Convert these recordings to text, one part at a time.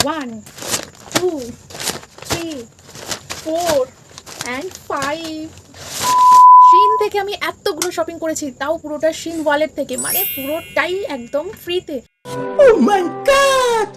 1 2 3 4 and 5 শিন থেকে আমি এতগুলো শপিং করেছি, তাও পুরোটা শিন ওয়ালেট থেকে, মানে পুরোটাই একদম ফ্রিতে। Oh my god!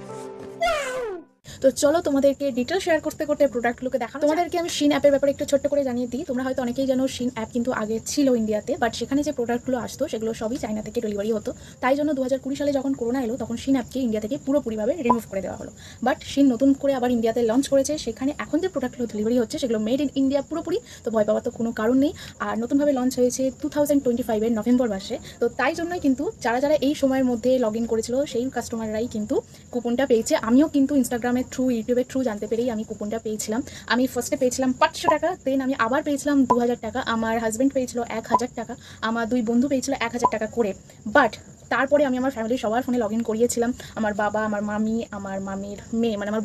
তো চলো তোমাদেরকে ডিটেল শেয়ার করতে করতে প্রোডাক্টগুলোকে দেখানো। তোমাদেরকে আমি শিন অ্যাপের ব্যাপারে একটু ছোট্ট করে জানিয়ে দিই। তোমরা হয়তো অনেকেই জানো শিন অ্যাপ কিন্তু আগে ছিল ইন্ডিয়াতে, বাট সেখানে যে প্রোডাক্টগুলো আসতো সেগুলো সবই চায়না থেকে ডেলিভারি হতো। তাই জন্য 2020 সালে যখন করোনা এলো তখন শিন অ্যাপকে ইন্ডিয়া থেকে পুরোপুরিভাবে রিমুভ করে দেওয়া হলো। বাট শিন নতুন করে আবার ইন্ডিয়াতে লঞ্চ করেছে, সেখানে এখন যে প্রোডাক্টগুলো ডেলিভারি হচ্ছে সেগুলো মেড ইন ইন্ডিয়া পুরোপুরি। তো ভয় পাওয়ার তো কোনো কারণ নেই। আর নতুনভাবে লঞ্চ হয়েছে 2025 নভেম্বর মাসে। তো তাই জন্যই কিন্তু যারা যারা এই সময়ের মধ্যে লগ ইন করেছিল সেই কাস্টমাররাই কিন্তু কুপনটা পেয়েছে। আমিও কিন্তু ইনস্টাগ্রামের থ্রু, ইউটিউবের থ্রু জানতে পেরেই আমি কুপনটা পেয়েছিলাম। আমি ফার্স্টে পেয়েছিলাম 500 টাকা, দেন আমি আবার পেয়েছিলাম 2000 টাকা, আমার হাজব্যান্ড পেয়েছিল 1000 টাকা, আমার 2 বন্ধু পেয়েছিল 1000 টাকা করে। বাট তারপরে আমি আমার ফ্যামিলির সবার ফোনে লগ ইন করিয়েছিলাম। আমার বাবা, আমার মামি, আমার মামির মেয়ে, মানে আমার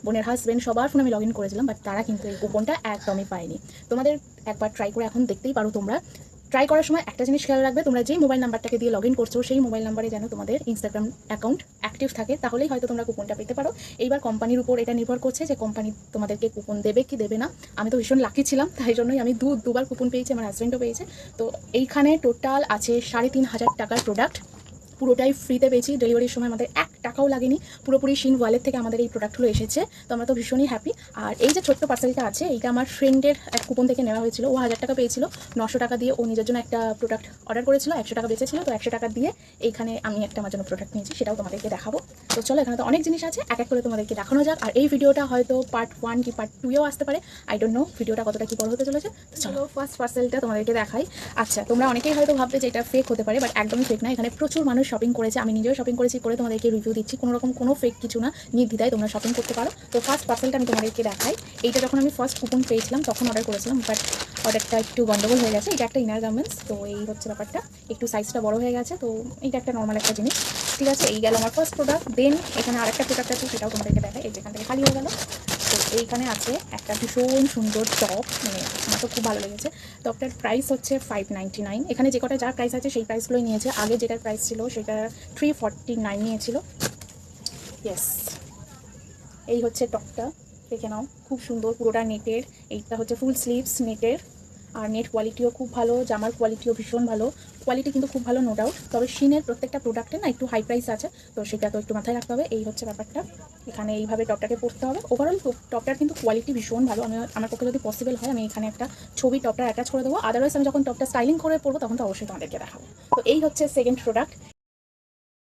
বোনের হাজব্যান্ড, সবার ফোনে আমি লগ ইন করেছিলাম। বাট তারা কিন্তু এই কুপনটা একদমই পায়নি। তোমাদের একবার ট্রাই করে এখন দেখতেই পারো। তোমরা ট্রাই করার সময় একটা জিনিস খেয়াল রাখবে, তোমরা যেই মোবাইল নাম্বারটাকে দিয়ে লগ ইন করছো সেই মোবাইল নাম্বারে যেন তোমাদের ইনস্টাগ্রাম অ্যাকাউন্ট অ্যাক্টিভ থাকে, তাহলেই হয়তো তোমরা কুপনটা পেতে পারো। এইবার কোম্পানির উপর এটা নির্ভর করছে যে কোম্পানি তোমাদেরকে কুপন দেবে কি দেবে না। আমি তো ভীষণ লাকি ছিলাম, তাই জন্যই আমি দুবার কুপন পেয়েছি, আমার হাজব্যান্ডও পেয়েছে। তো এইখানে টোটাল আছে 3500 টাকার প্রোডাক্ট, পুরোটাই ফ্রিতে পেয়েছি। ডেলিভারির সময় আমাদের 1 টাকাও লাগেনি, পুরোপুরি শিন ওয়ালেট থেকে আমাদের এই প্রোডাক্টগুলো এসেছে। তো আমরা তো ভীষণই হ্যাপি। আর এই যে ছোট্ট পার্সেলটা আছে, এইটা আমার ফ্রেন্ডের এক কুপন থেকে নেওয়া হয়েছিল। ও 1000 টাকা পেয়েছিল, 900 টাকা দিয়ে ও নিজের জন্য একটা প্রোডাক্ট অর্ডার করেছিল, 100 টাকা বেঁচেছিল। তো 100 টাকা দিয়ে এইখানে আমি একটা আমার জন্য প্রোডাক্ট নিয়েছি, সেটাও তোমাদেরকে দেখাবো। তো চলো, এখানে তো অনেক জিনিস আছে, এক এক করে তোমাদেরকে দেখানো যাক। আর এই ভিডিওটা হয়তো পার্ট 1 কি পার্ট 2-এও আসতে পারে, আই ডোন্ট নো ভিডিওটা কতটা কি বড় হতে চলেছে। তো চলো ফার্স্ট পার্সেলটা তোমাদেরকে দেখাই। আচ্ছা, তোমরা অনেকেই হয়তো ভাববে যে এটা ফেক হতে পারে, বাট একদমই ফেক না। এখানে প্রচুর মানুষ শপিং করেছে, আমি নিজেও শপিং করেছি, করে তোমাদেরকে রিভিউ দিচ্ছি। কোনো রকম কোনো ফেক কিছু না, নির্দ্বিধায় তোমরা শপিং করতে পারো। তো ফার্স্ট পার্সেলটা আমি তোমাদেরকে দেখাই। এইটা যখন আমি ফার্স্ট কুপন পেয়েছিলাম তখন অর্ডার করেছিলাম, বাট অর্ডারটা একটু গন্ডগোল হয়ে গেছে। এটা একটা ইনার গার্মেন্টস, তো এই হচ্ছে ব্যাপারটা, একটু সাইজটা বড় হয়ে গেছে। তো এইটা একটা নর্মাল একটা জিনিস, ঠিক আছে। এই গেল আমার ফার্স্ট প্রোডাক্ট। দেন এখানে আরেকটা প্রোডাক্ট আছে, সেটাও তোমাদেরকে দেখাই। এই যেখান থেকে খালি হয়ে গেল। তো এইখানে আছে একটা ভীষণ সুন্দর টপ, মানে আমার তো খুব ভালো লেগেছে। টপটার প্রাইস হচ্ছে 599। এখানে যে কটা যার প্রাইস আছে সেই প্রাইসগুলোই নিয়েছে। আগে যেটার প্রাইস ছিল সেটা 349 নিয়েছিল। ইয়েস, এই হচ্ছে টপটা, দেখে নাও, খুব সুন্দর, পুরোটা নেটের। এইটা হচ্ছে ফুল স্লিভস নেটের, আর নেট কোয়ালিটিও খুব ভালো, জামার কোয়ালিটিও ভীষণ ভালো। কোয়ালিটি কিন্তু খুব ভালো, নো ডাউট। তবে শিনের প্রত্যেকটা প্রোডাক্টে না একটু হাই প্রাইস আছে, তো সেটা তো একটু মাথায় রাখতে হবে। এই হচ্ছে ব্যাপারটা, এখানে এইভাবে টপটাকে পরতে হবে। ওভারঅল টপটার কিন্তু কোয়ালিটি ভীষণ ভালো। আমার পক্ষে যদি পসিবল হয় আমি এখানে একটা ছবি টপটা অ্যাটাচ করে দেবো। আদারওয়াইজ আমি যখন টপটা স্টাইলিং করে পরবো তখন তো অবশ্যই তোমাদেরকে দেখাবো। তো এই হচ্ছে সেকেন্ড প্রোডাক্ট।